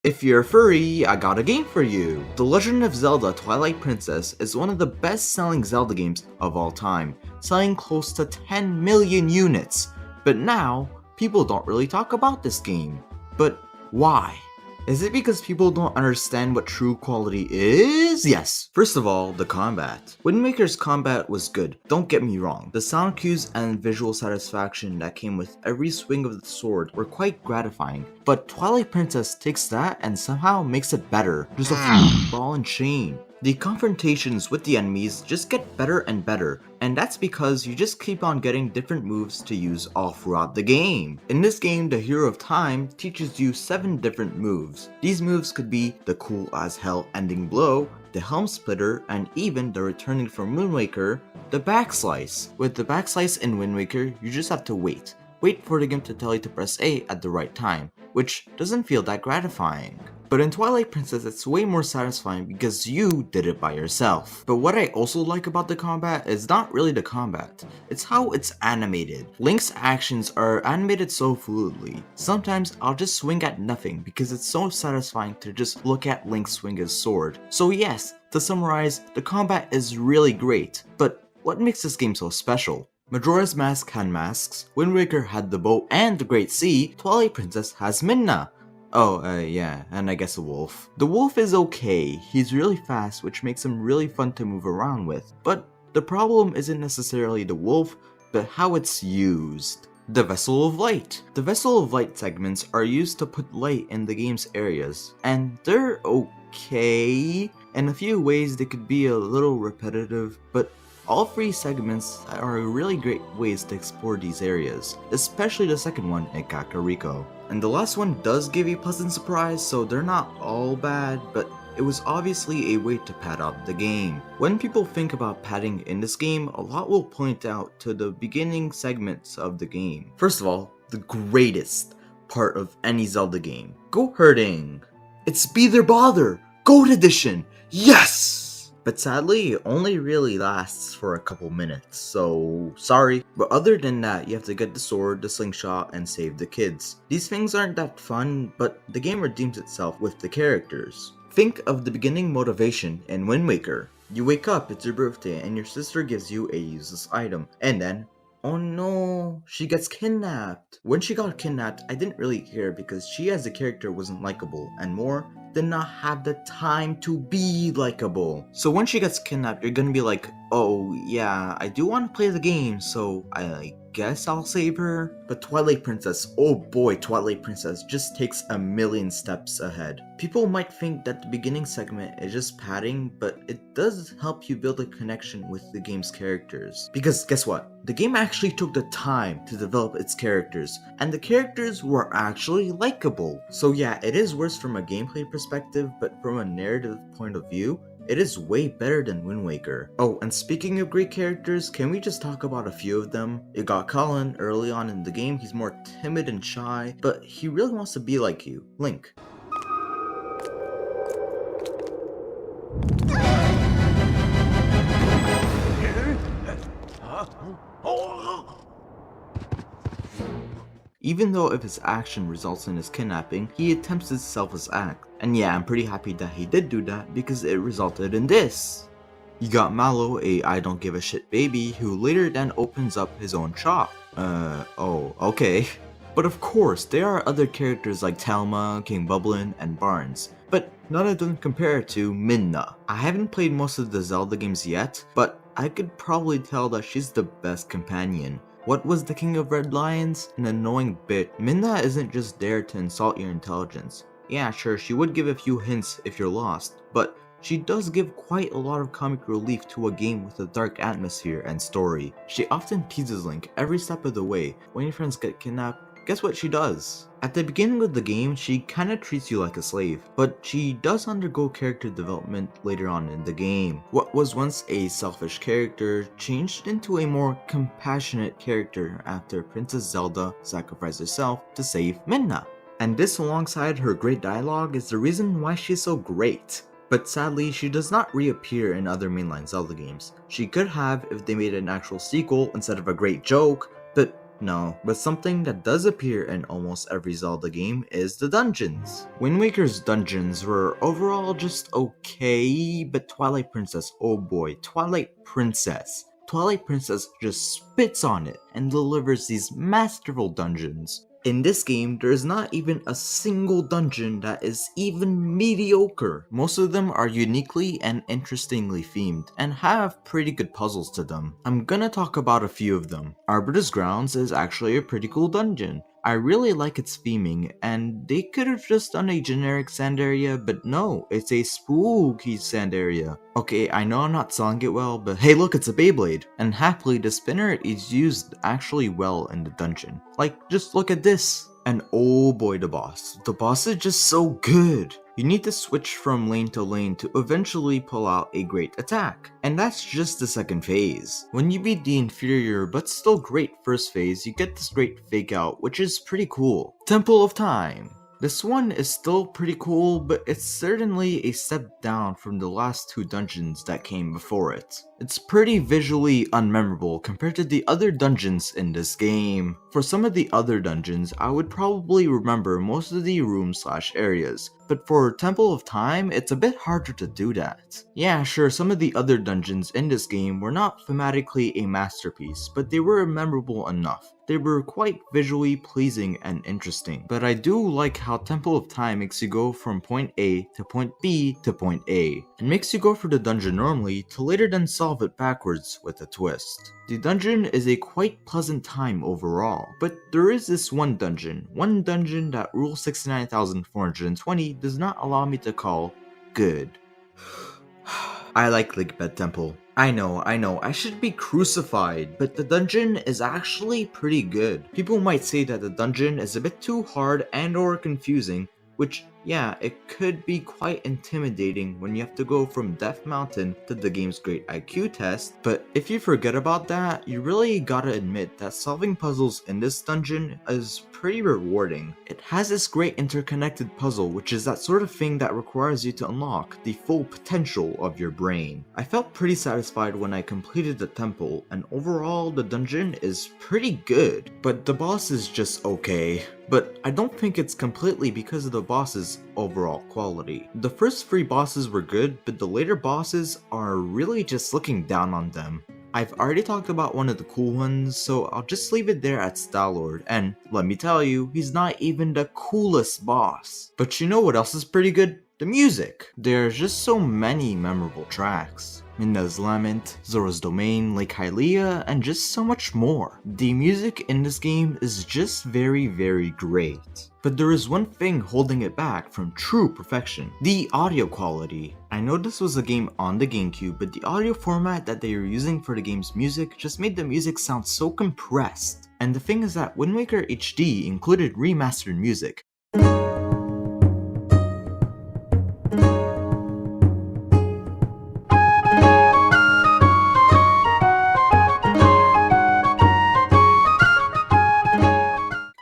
If you're a furry, I got a game for you! The Legend of Zelda Twilight Princess is one of the best-selling Zelda games of all time, selling close to 10 million units. But now, people don't really talk about this game. But why? Is it because people don't understand what true quality is? Yes! First of all, the combat. Wind Waker's combat was good, don't get me wrong. The sound cues and visual satisfaction that came with every swing of the sword were quite gratifying, but Twilight Princess takes that and somehow makes it better. Just a ball and chain. The confrontations with the enemies just get better and better, and that's because you just keep on getting different moves to use all throughout the game. In this game, the Hero of Time teaches you 7 different moves. These moves could be the cool as hell ending blow, the helm splitter, and even the returning from Wind Waker, the backslice. With the backslice in Wind Waker, you just have to wait. Wait for the game to tell you to press A at the right time, which doesn't feel that gratifying. But in Twilight Princess, it's way more satisfying because you did it by yourself. But what I also like about the combat is not really the combat, it's how it's animated. Link's actions are animated so fluidly. Sometimes I'll just swing at nothing because it's so satisfying to just look at Link swing his sword. So yes, to summarize, the combat is really great, but what makes this game so special? Majora's Mask had masks, Wind Waker had the boat and the Great Sea, Twilight Princess has Midna. Yeah, and I guess a wolf. The wolf is okay, he's really fast, which makes him really fun to move around with. But the problem isn't necessarily the wolf, but how it's used. The Vessel of Light. The Vessel of Light segments are used to put light in the game's areas, and they're okay. In a few ways they could be a little repetitive, but all 3 segments are really great ways to explore these areas, especially the second one in Kakariko. And the last one does give a pleasant surprise, so they're not all bad, but it was obviously a way to pad out the game. When people think about padding in this game, a lot will point out to the beginning segments of the game. First of all, the greatest part of any Zelda game. Go herding! It's Be There Bother! Gold Edition! Yes! But sadly, it only really lasts for a couple minutes, so sorry. But other than that, you have to get the sword, the slingshot, and save the kids. These things aren't that fun, but the game redeems itself with the characters. Think of the beginning motivation in Wind Waker. You wake up, it's your birthday, and your sister gives you a useless item, and then, oh no, she gets kidnapped. When she got kidnapped, I didn't really care because she as a character wasn't likable, and more, did not have the time to be likable. So when she gets kidnapped, you're gonna be like, oh yeah, I do want to play the game, so I guess I'll save her. But Twilight Princess, oh boy, Twilight Princess just takes a million steps ahead. People might think that the beginning segment is just padding, but it does help you build a connection with the game's characters. Because guess what? The game actually took the time to develop its characters, and the characters were actually likable. So yeah, it is worse from a gameplay perspective, but from a narrative point of view, it is way better than Wind Waker. Oh, and speaking of great characters, can we just talk about a few of them? You got Colin early on in the game. He's more timid and shy, but he really wants to be like you, Link. Even though if his action results in his kidnapping, he attempts his selfless act. And yeah, I'm pretty happy that he did do that because it resulted in this. You got Mallow, a I don't give a shit baby, who later then opens up his own shop. Oh, okay. But of course, there are other characters like Telma, King Bublin, and Barnes, but none of them compare to Midna. I haven't played most of the Zelda games yet, but I could probably tell that she's the best companion. What was the King of Red Lions? An annoying bit. Midna isn't just there to insult your intelligence. Yeah, sure, she would give a few hints if you're lost, but she does give quite a lot of comic relief to a game with a dark atmosphere and story. She often teases Link every step of the way. When your friends get kidnapped, guess what she does? At the beginning of the game, she kinda treats you like a slave, but she does undergo character development later on in the game. What was once a selfish character changed into a more compassionate character after Princess Zelda sacrificed herself to save Midna. And this alongside her great dialogue is the reason why she's so great. But sadly, she does not reappear in other mainline Zelda games. She could have if they made an actual sequel instead of a great joke, but No, but something that does appear in almost every Zelda game is the dungeons. Wind Waker's dungeons were overall just okay, but Twilight Princess, oh boy, Twilight Princess just spits on it and delivers these masterful dungeons. In this game, there is not even a single dungeon that is even mediocre. Most of them are uniquely and interestingly themed, and have pretty good puzzles to them. I'm gonna talk about a few of them. Arbiter's Grounds is actually a pretty cool dungeon. I really like its theming, and they could have just done a generic sand area, but no, it's a spooky sand area. Okay, I know I'm not selling it well, but hey look, it's a Beyblade! And happily, the spinner is used actually well in the dungeon. Like, just look at this! And oh boy, the boss. The boss is just so good! You need to switch from lane to lane to eventually pull out a great attack. And that's just the second phase. When you beat the inferior but still great first phase, you get this great fake out, which is pretty cool. Temple of Time. This one is still pretty cool, but it's certainly a step down from the last two dungeons that came before it. It's pretty visually unmemorable compared to the other dungeons in this game. For some of the other dungeons, I would probably remember most of the rooms/areas, but for Temple of Time, it's a bit harder to do that. Yeah, sure, some of the other dungeons in this game were not thematically a masterpiece, but they were memorable enough. They were quite visually pleasing and interesting, but I do like how Temple of Time makes you go from point A to point B to point A, and makes you go for the dungeon normally to later then solve it backwards with a twist. The dungeon is a quite pleasant time overall, but there is this one dungeon that Rule 69,420 does not allow me to call good. I like Lake Bed Temple. I know, I should be crucified, but the dungeon is actually pretty good. People might say that the dungeon is a bit too hard and or confusing, which, yeah, it could be quite intimidating when you have to go from Death Mountain to the game's great IQ test, but if you forget about that, you really gotta admit that solving puzzles in this dungeon is pretty rewarding. It has this great interconnected puzzle, which is that sort of thing that requires you to unlock the full potential of your brain. I felt pretty satisfied when I completed the temple, and overall the dungeon is pretty good, but the boss is just okay. But I don't think it's completely because of the boss's overall quality. The first three bosses were good, but the later bosses are really just looking down on them. I've already talked about one of the cool ones, so I'll just leave it there at Star-Lord, and let me tell you, he's not even the coolest boss. But you know what else is pretty good? The music. There's just so many memorable tracks. Midna's Lament, Zora's Domain, Lake Hylia, and just so much more. The music in this game is just very, very great. But there is one thing holding it back from true perfection: the audio quality. I know this was a game on the GameCube, but the audio format that they were using for the game's music just made the music sound so compressed. And the thing is that Wind Waker HD included remastered music.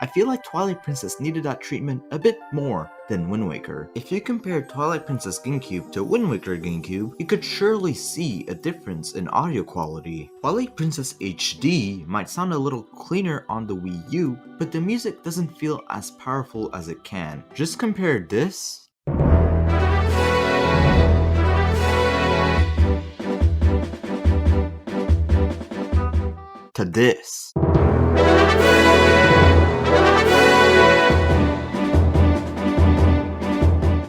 I feel like Twilight Princess needed that treatment a bit more than Wind Waker. If you compare Twilight Princess GameCube to Wind Waker GameCube, you could surely see a difference in audio quality. Twilight Princess HD might sound a little cleaner on the Wii U, but the music doesn't feel as powerful as it can. Just compare this to this.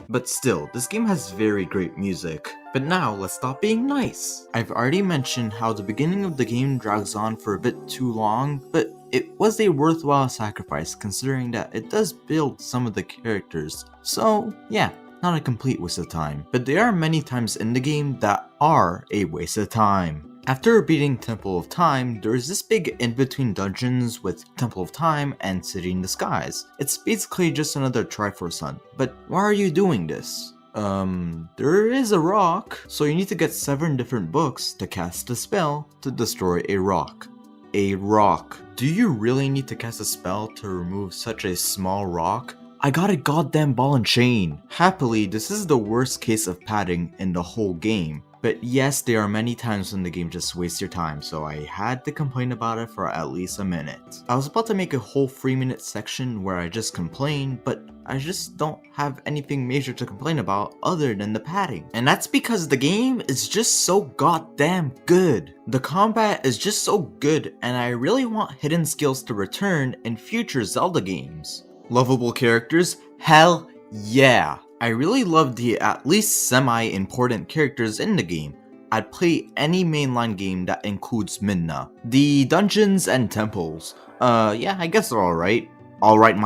But still, this game has very great music. But now, let's stop being nice. I've already mentioned how the beginning of the game drags on for a bit too long, but it was a worthwhile sacrifice considering that it does build some of the characters. So, yeah, not a complete waste of time. But there are many times in the game that are a waste of time. After beating Temple of Time, there is this big in-between dungeons with Temple of Time and City in the Skies. It's basically just another Triforce hunt, but why are you doing this? There is a rock, so you need to get 7 different books to cast a spell to destroy a rock. A rock. Do you really need to cast a spell to remove such a small rock? I got a goddamn ball and chain. Happily, this is the worst case of padding in the whole game. But yes, there are many times when the game just wastes your time, so I had to complain about it for at least a minute. I was about to make a whole 3-minute section where I just complain, but I just don't have anything major to complain about other than the padding. And that's because the game is just so goddamn good. The combat is just so good, and I really want hidden skills to return in future Zelda games. Lovable characters? Hell yeah! I really love the at least semi-important characters in the game. I'd play any mainline game that includes Midna. The dungeons and temples, yeah, I guess they're alright. Alright,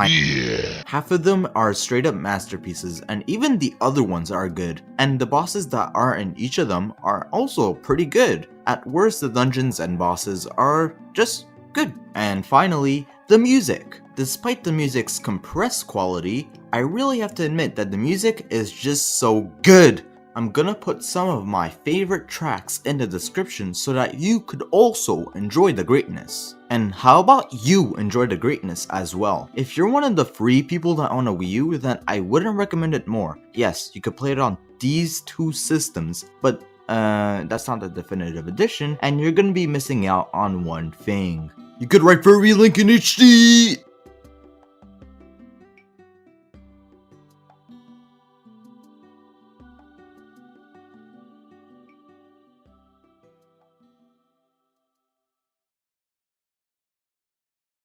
half of them are straight up masterpieces, and even the other ones are good, and the bosses that are in each of them are also pretty good. At worst, the dungeons and bosses are just good. And finally, the music. Despite the music's compressed quality, I really have to admit that the music is just so good. I'm gonna put some of my favorite tracks in the description so that you could also enjoy the greatness. And how about you enjoy the greatness as well? If you're one of the free people that own a Wii U, then I wouldn't recommend it more. Yes, you could play it on these two systems, but that's not the definitive edition, and you're gonna be missing out on one thing. You could write furry link in HD!